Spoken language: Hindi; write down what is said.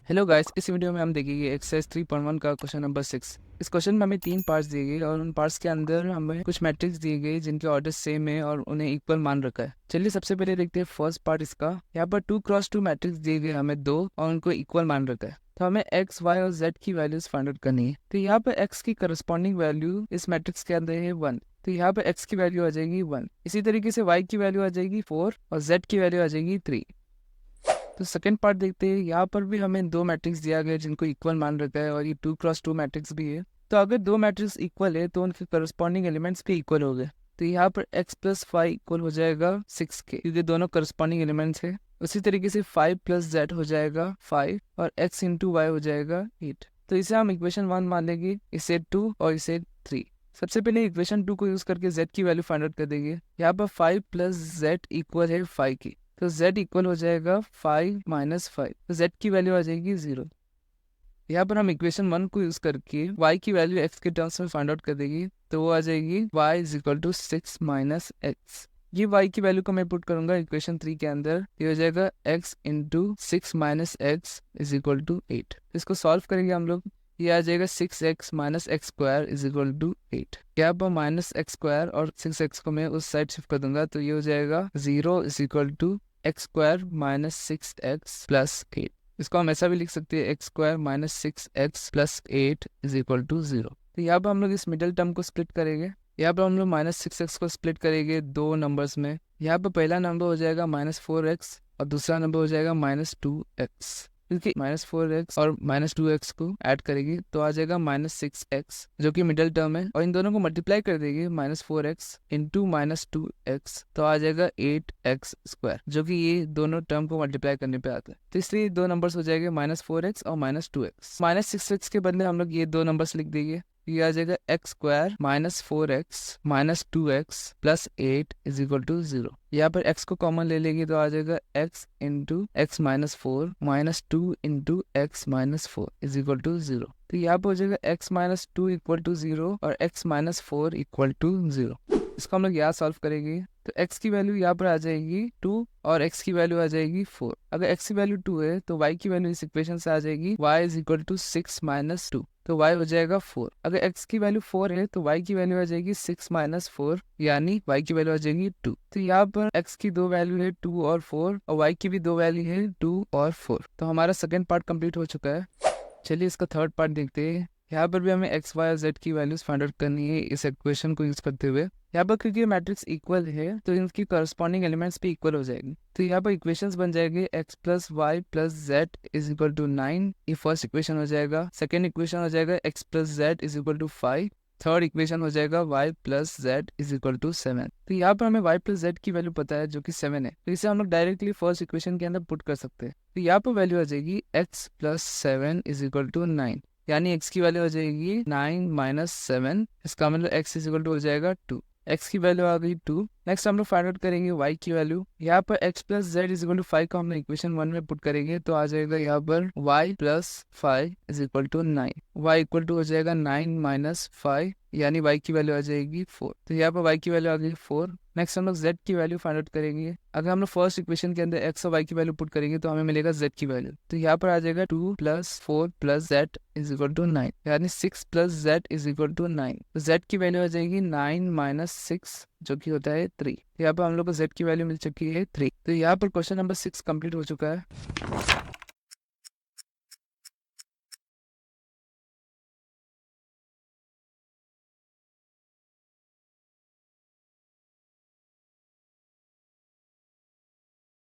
हेलो गाइस, इस वीडियो में हम देखेंगे एक्सरसाइज 3.1 का क्वेश्चन नंबर 6। इस क्वेश्चन में हमें 3 पार्ट्स दिए गए और उन पार्ट्स के अंदर हमें कुछ मैट्रिक्स दिए गए जिनके ऑर्डर सेम है और उन्हें इक्वल मान रखा है। चलिए सबसे पहले देखते हैं फर्स्ट पार्ट इसका। यहाँ पर 2x2 मैट्रिक्स दिए गए हमें 2 और उनको इक्वल मान रखा है। तो हमें x, y और z की वैल्यूज फाइंड आउट करनी है। तो यहाँ पर x की करस्पॉन्डिंग वैल्यू इस मैट्रिक्स के अंदर है 1, तो यहाँ पर x की वैल्यू आ जाएगी 1। इसी तरीके से y की वैल्यू आ जाएगी 4 और z की वैल्यू आ जाएगी 3। तो सेकंड पार्ट देखते हैं। यहाँ पर भी हमें 2 मैट्रिक्स दिया गया जिनको इक्वल मान रखा है और ये 2x2 मैट्रिक्स भी है। तो अगर 2 मैट्रिक्स इक्वल है तो उनके करस्पॉन्डिंग एलिमेंट्स भी इक्वल हो गए। तो यहाँ पर x + 5 इक्वल हो जाएगा 6 के, क्योंकि दोनों करस्पॉन्डिंग एलिमेंट्स है। उसी तरीके से 5 + z हो जाएगा 5 और x × y हो जाएगा 8। तो इसे हम इक्वेशन 1 मान लेंगे, इसे 2 और इसे 3। सबसे पहले इक्वेशन 2 को यूज करके z की वैल्यू फाइंड आउट कर देंगे। यहाँ पर 5 + z इक्वल है 5 की, तो z इक्वल हो जाएगा 5 - 5, तो z की वैल्यू आ जाएगी 0। यहाँ पर हम इक्वेशन 1 को यूज करके y की वैल्यू x के टर्म्स में फाइंड आउट कर देंगे। तो वो आ जाएगी y = 6 - x। ये y की वैल्यू को मैं पुट करूंगा इक्वेशन 3 के अंदर। ये हो जाएगा x × 6 - x = 8। इसको सॉल्व करेंगे हम लोग। ये आ जाएगा 6x - x² = 8। यहाँ पर -x² और 6x को मैं उस साइड शिफ्ट कर दूंगा, तो ये हो जाएगा 0 = x² - 6x + 8। इसको हम ऐसा भी लिख सकते हैं x² - 6x + 8 = 0। तो यहाँ पर हम लोग इस मिडिल टर्म को स्प्लिट करेंगे। यहाँ पर हम लोग -6x को स्प्लिट करेंगे 2 नंबर्स में। यहाँ पर पहला नंबर हो जाएगा -4x और दूसरा नंबर हो जाएगा -2x, क्योंकि -4x और -2x को ऐड करेंगे तो आ जाएगा -6x, जो कि मिडिल टर्म है। और इन दोनों को मल्टीप्लाई कर देंगे, -4x × -2x, तो आ जाएगा 8x², जो कि ये दोनों टर्म को मल्टीप्लाई करने पे आता है। तो इसलिए दो नंबर्स हो जाएंगे -4x और -2x। -6x के बदले हम लोग ये दो नंबर्स लिख देंगे। ये आ जाएगा x² - 4x - 2x + 8 = 0। यहाँ पर x को कॉमन ले लेंगे तो आ जाएगा x × x - 4 - 2 × x - 4 = 0। तो यहाँ पर हो जाएगा x - 2 = 0 और x - 4 = 0। इसको हम लोग यहाँ सॉल्व करेंगे तो x की वैल्यू यहाँ पर आ जाएगी 2 और x की वैल्यू आ जाएगी 4। अगर x की वैल्यू 2 है तो y की वैल्यू इस इक्वेशन से आ जाएगी y = 6 - 2, तो y हो जाएगा 4। अगर x की वैल्यू 4 है तो y की वैल्यू आ जाएगी 6 - 4, यानी y की वैल्यू आ जाएगी 2। तो यहाँ पर x की दो वैल्यू है 2 और 4 और y की भी दो वैल्यू है 2 और 4। तो हमारा सेकंड पार्ट कंप्लीट हो चुका है। चलिए इसका थर्ड पार्ट देखते हैं। यहाँ पर भी हमें x, y और z की वैल्यूज फाइंड आउट करनी है इस इक्वेशन को यूज करते हुए। यहाँ पर क्योंकि मैट्रिक्स इक्वल है तो इनकी करस्पॉन्डिंग एलिमेंट्स भी इक्वल हो जाएंगे। तो यहाँ पर इक्वेशंस बन जाएंगे x + y + z = 9। ये फर्स्ट इक्वेशन हो जाएगा। सेकेंड इक्वेशन हो जाएगा x + z = 5। थर्ड इक्वेशन हो जाएगा y + z = 7। तो यहाँ पर हमें y + z की वैल्यू पता है जो कि 7 है, तो इसे हम लोग डायरेक्टली फर्स्ट इक्वेशन के अंदर पुट कर सकते हैं। तो यहाँ पर वैल्यू आ जाएगी x + 7 = 9, यानी x की वैल्यू हो जाएगी 9 - 7। इसका मतलब x = हो जाएगा 2। x की वैल्यू आ गई 2। नेक्स्ट हम लोग फाइंड आउट करेंगे y की वैल्यू। यहाँ पर x + z = 5 को हम लोग इक्वेशन 1 में पुट करेंगे तो आ जाएगा यहाँ पर y + 5 = 9। y = हो जाएगा 9 - 5, यानी y की वैल्यू आ जाएगी 4। तो यहाँ पर y की वैल्यू आ गई 4। नेक्स्ट हम लोग z की वैल्यू फाइंड आउट करेंगे। अगर हम लोग फर्स्ट इक्वेशन के अंदर x और y की वैल्यू पुट करेंगे तो हमें मिलेगा z की वैल्यू। तो यहाँ पर आ जाएगा 2 + 4 + z = 9, यानी 6 + z = 9। तो z की वैल्यू आ जाएगी 9 - 6, जो कि होता है 3। यहाँ पर हम लोग को z की वैल्यू मिल चुकी है 3। तो यहाँ पर क्वेश्चन नंबर 6 कंप्लीट हो चुका है।